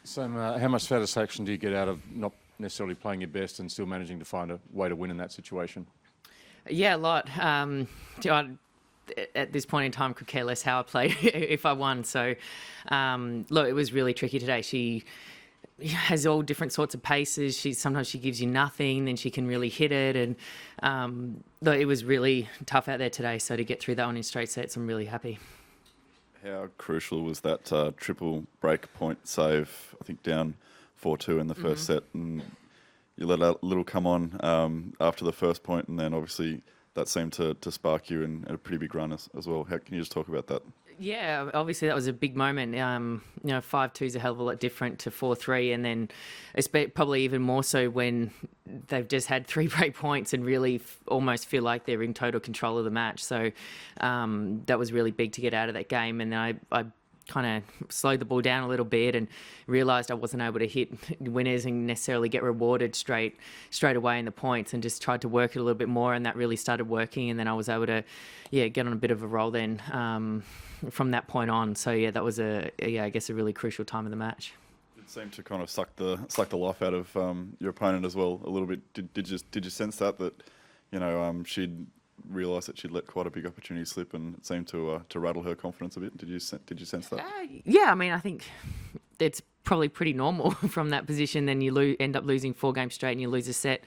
Sam, how much satisfaction do you get out of not necessarily playing your best and still managing to find a way to win in that situation? Yeah, a lot. At this point in time, could care less how I played if I won. So, look, it was really tricky today. She has all different sorts of paces. Sometimes she gives you nothing, then she can really hit it. And look, it was really tough out there today. So to get through that one in straight sets, I'm really happy. How crucial was that triple break point save? I think down 4-2 in the first set, and you let a little come on after the first point, and then obviously that seemed to spark you in a pretty big run as well. How can you just talk about that? Yeah, obviously that was a big moment. 5-2 is a hell of a lot different to 4-3, and then it's probably even more so when they've just had 3 break points and really almost feel like they're in total control of the match. So that was really big to get out of that game, and I kind of slowed the ball down a little bit and realised I wasn't able to hit winners and necessarily get rewarded straight away in the points, and just tried to work it a little bit more, and that really started working, and then I was able to get on a bit of a roll then from that point on. So that was I guess a really crucial time of the match. It seemed to kind of suck the life out of your opponent as well a little bit. Did you sense that she'd realised that she'd let quite a big opportunity slip, and it seemed to rattle her confidence a bit? Did you sense that? Yeah, I mean, I think it's probably pretty normal from that position. Then you end up losing 4 games straight and you lose a set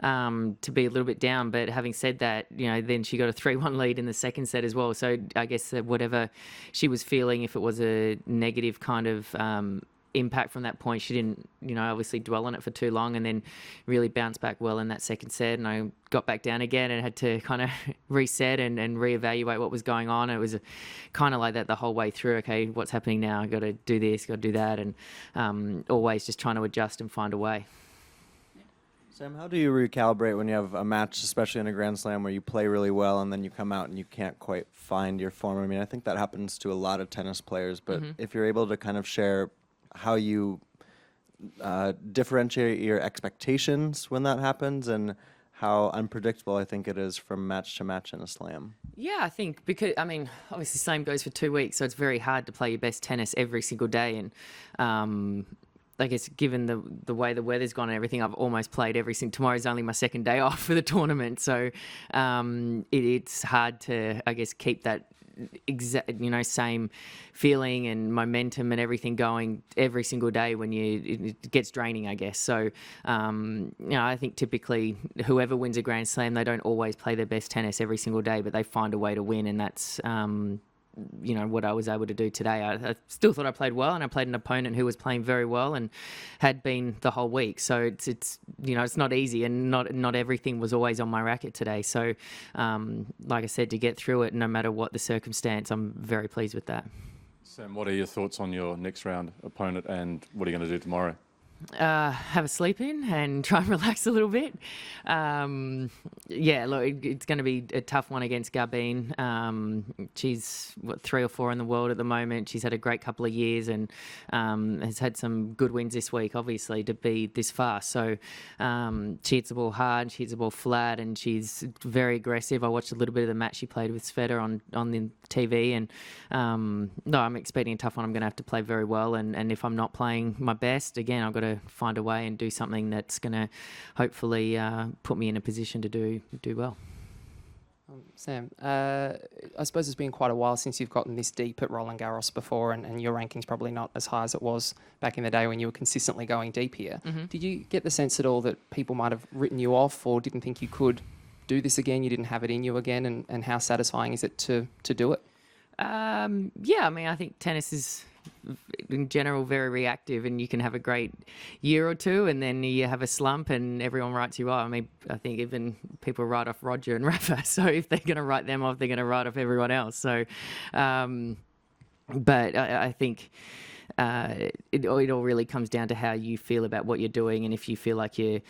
to be a little bit down. But having said that, then she got a 3-1 lead in the second set as well. So I guess that whatever she was feeling, if it was a negative kind of impact from that point, she didn't obviously dwell on it for too long, and then really bounced back well in that second set. And I got back down again and had to kind of reset and reevaluate what was going on. It was kind of like that the whole way through. Okay, what's happening now? I've got to do this, got to do that, and always just trying to adjust and find a way. Sam, how do you recalibrate when you have a match, especially in a Grand Slam, where you play really well and then you come out and you can't quite find your form? I mean, I think that happens to a lot of tennis players, but if you're able to kind of share how you differentiate your expectations when that happens, and how unpredictable I think it is from match to match in a slam. Yeah, I think because, obviously same goes for 2 weeks, so it's very hard to play your best tennis every single day. And I guess given the way the weather's gone and everything, I've almost played every single. Tomorrow's only my second day off for the tournament, so it's hard to, I guess, keep that same feeling and momentum and everything going every single day when it gets draining, I guess. So, I think typically whoever wins a Grand Slam, they don't always play their best tennis every single day, but they find a way to win, and that's what I was able to do today. I still thought I played well, and I played an opponent who was playing very well and had been the whole week. So it's not easy, and not everything was always on my racket today. So like I said, to get through it, no matter what the circumstance, I'm very pleased with that. Sam, what are your thoughts on your next round opponent, and what are you going to do tomorrow? Have a sleep in and try and relax a little bit. It's going to be a tough one against Garbine. She's 3 or 4 in the world at the moment. She's had a great couple of years and has had some good wins this week, obviously, to be this far. So she hits the ball hard, she hits the ball flat, and she's very aggressive. I watched a little bit of the match she played with Sveta on the TV, and I'm expecting a tough one. I'm going to have to play very well, and if I'm not playing my best, again, I've got to find a way and do something that's going to hopefully put me in a position to do well. Sam, I suppose it's been quite a while since you've gotten this deep at Roland Garros before, and your ranking's probably not as high as it was back in the day when you were consistently going deep here. Did you get the sense at all that people might have written you off or didn't think you could do this again, you didn't have it in you again, and how satisfying is it to do it? I think tennis is in general very reactive, and you can have a great year or two and then you have a slump and everyone writes you off. I mean, I think even people write off Roger and Rafa, so if they're going to write them off, they're going to write off everyone else. So but I think it all really comes down to how you feel about what you're doing, and if you feel like you're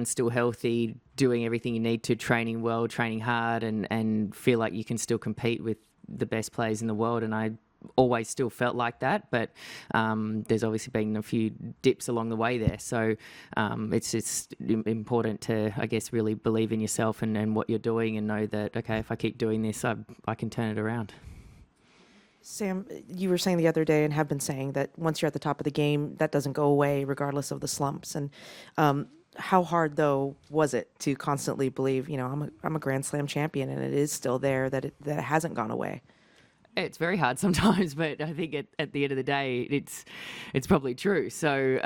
still healthy, doing everything you need to, training well, training hard, and feel like you can still compete with the best players in the world. And I always still felt like that, but there's obviously been a few dips along the way there. So it's just important to, I guess, really believe in yourself and what you're doing, and know that, okay, if I keep doing this, I can turn it around. Sam, you were saying the other day, and have been saying, that once you're at the top of the game, that doesn't go away regardless of the slumps. And how hard, though, was it to constantly believe, I'm a Grand Slam champion, and it is still there, that it hasn't gone away? It's very hard sometimes, but I think at the end of the day, it's probably true. So,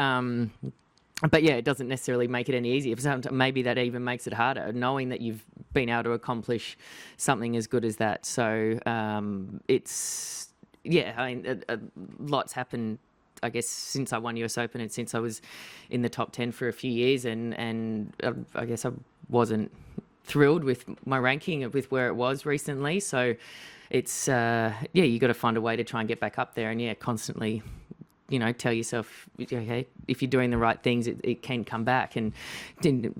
but yeah, it doesn't necessarily make it any easier. Maybe that even makes it harder, knowing that you've been able to accomplish something as good as that. So lots happened, I guess, since I won US Open and since I was in the top 10 for a few years, and I guess I wasn't thrilled with my ranking, with where it was recently. So it's you got to find a way to try and get back up there, and constantly tell yourself, okay, if you're doing the right things, it can come back. And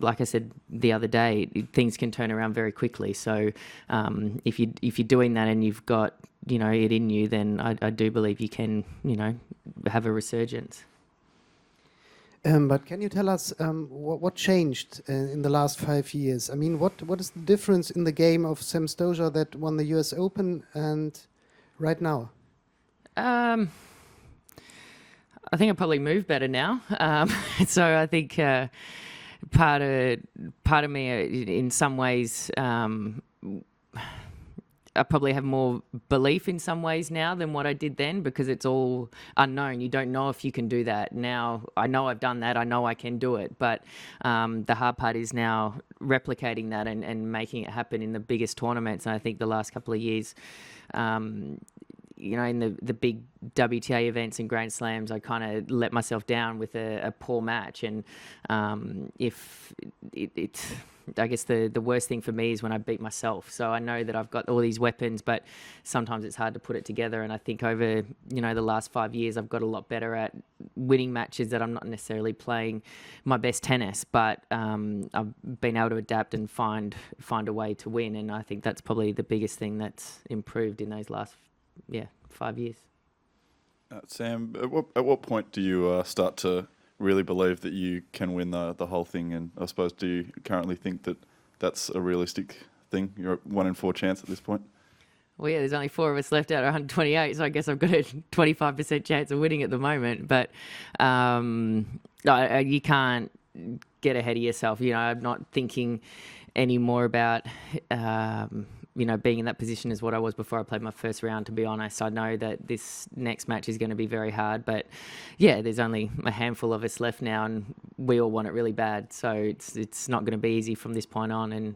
like I said the other day, things can turn around very quickly. So if you're doing that and you've got it in you, then I do believe you can have a resurgence. But can you tell us what changed in the last 5 years? I mean, what is the difference in the game of Sam Stosur that won the US Open and right now? I think I probably move better now. So I think part of me, in some ways, I probably have more belief in some ways now than what I did then, because it's all unknown. You don't know if you can do that. Now I know I've done that. I know I can do it. But the hard part is now replicating that and making it happen in the biggest tournaments. And I think the last couple of years, in the big WTA events and Grand Slams, I kind of let myself down with a poor match. And I guess the worst thing for me is when I beat myself. So I know that I've got all these weapons, but sometimes it's hard to put it together. And I think over, the last 5 years, I've got a lot better at winning matches that I'm not necessarily playing my best tennis, but I've been able to adapt and find a way to win. And I think that's probably the biggest thing that's improved in those last 5 years. Sam, at what point do you start to really believe that you can win the whole thing? And I suppose, do you currently think that that's a realistic thing? You're a 1 in 4 chance at this point? Well, there's only 4 of us left out of 128, so I guess I've got a 25% chance of winning at the moment. But you can't get ahead of yourself. I'm not thinking any more about being in that position as what I was before I played my first round, to be honest. I know that this next match is going to be very hard, but there's only a handful of us left now, and we all want it really bad. So it's not going to be easy from this point on, and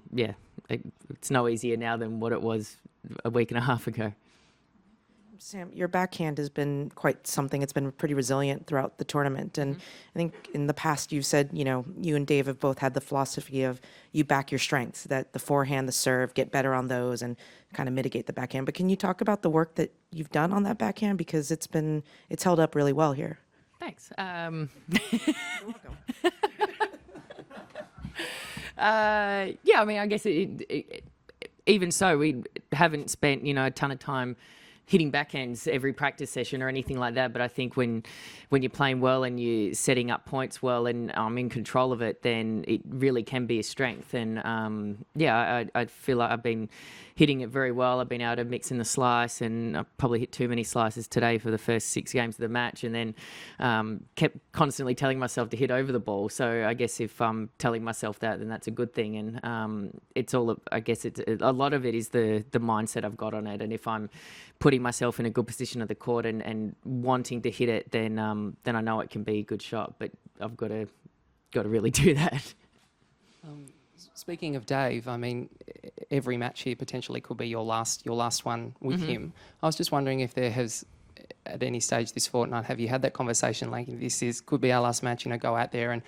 it's no easier now than what it was a week and a half ago. Sam, your backhand has been quite something. It's been pretty resilient throughout the tournament. And I think in the past you've said, you and Dave have both had the philosophy of you back your strengths, that the forehand, the serve, get better on those and kind of mitigate the backhand. But can you talk about the work that you've done on that backhand? Because it's held up really well here. Thanks. You're welcome. I guess even so, we haven't spent, a ton of time hitting backhands every practice session or anything like that. But I think when you're playing well and you're setting up points well and I'm in control of it, then it really can be a strength. And I feel like I've been hitting it very well. I've been able to mix in the slice, and I probably hit too many slices today for the first 6 games of the match, and then kept constantly telling myself to hit over the ball. So I guess if I'm telling myself that, then that's a good thing. And it's all, I guess it's a lot of it is the mindset I've got on it. And if I'm putting myself in a good position at the court and wanting to hit it, then I know it can be a good shot. But I've got to really do that. Speaking of Dave, I mean, every match here potentially could be your last one with him. I was just wondering if there has, at any stage this fortnight, have you had that conversation? Like, could be our last match. Go out there, and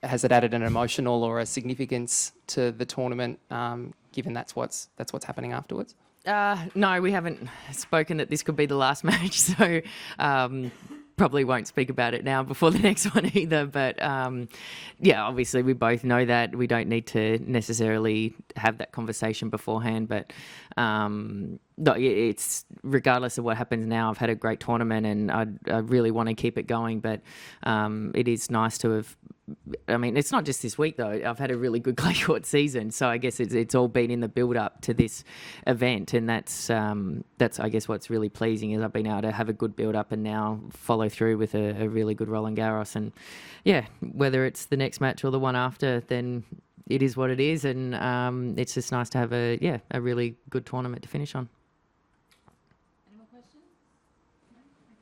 has it added an emotional or a significance to the tournament? Given that's what's happening afterwards. No, we haven't spoken that this could be the last match, so probably won't speak about it now before the next one either. But obviously we both know that we don't need to necessarily have that conversation beforehand. But no, it's regardless of what happens now, I've had a great tournament and I really want to keep it going. But it is nice to have. I mean, it's not just this week though. I've had a really good clay court season, so I guess it's all been in the build up to this event, and that's I guess what's really pleasing is I've been able to have a good build up and now follow through with a really good Roland Garros, and yeah, whether it's the next match or the one after, then it is what it is, and it's just nice to have a really good tournament to finish on. Any more questions?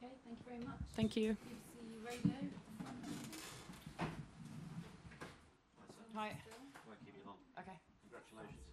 No? Okay, thank you very much. Thank you. See you radio. Hi. Won't keep you long. Okay. Congratulations.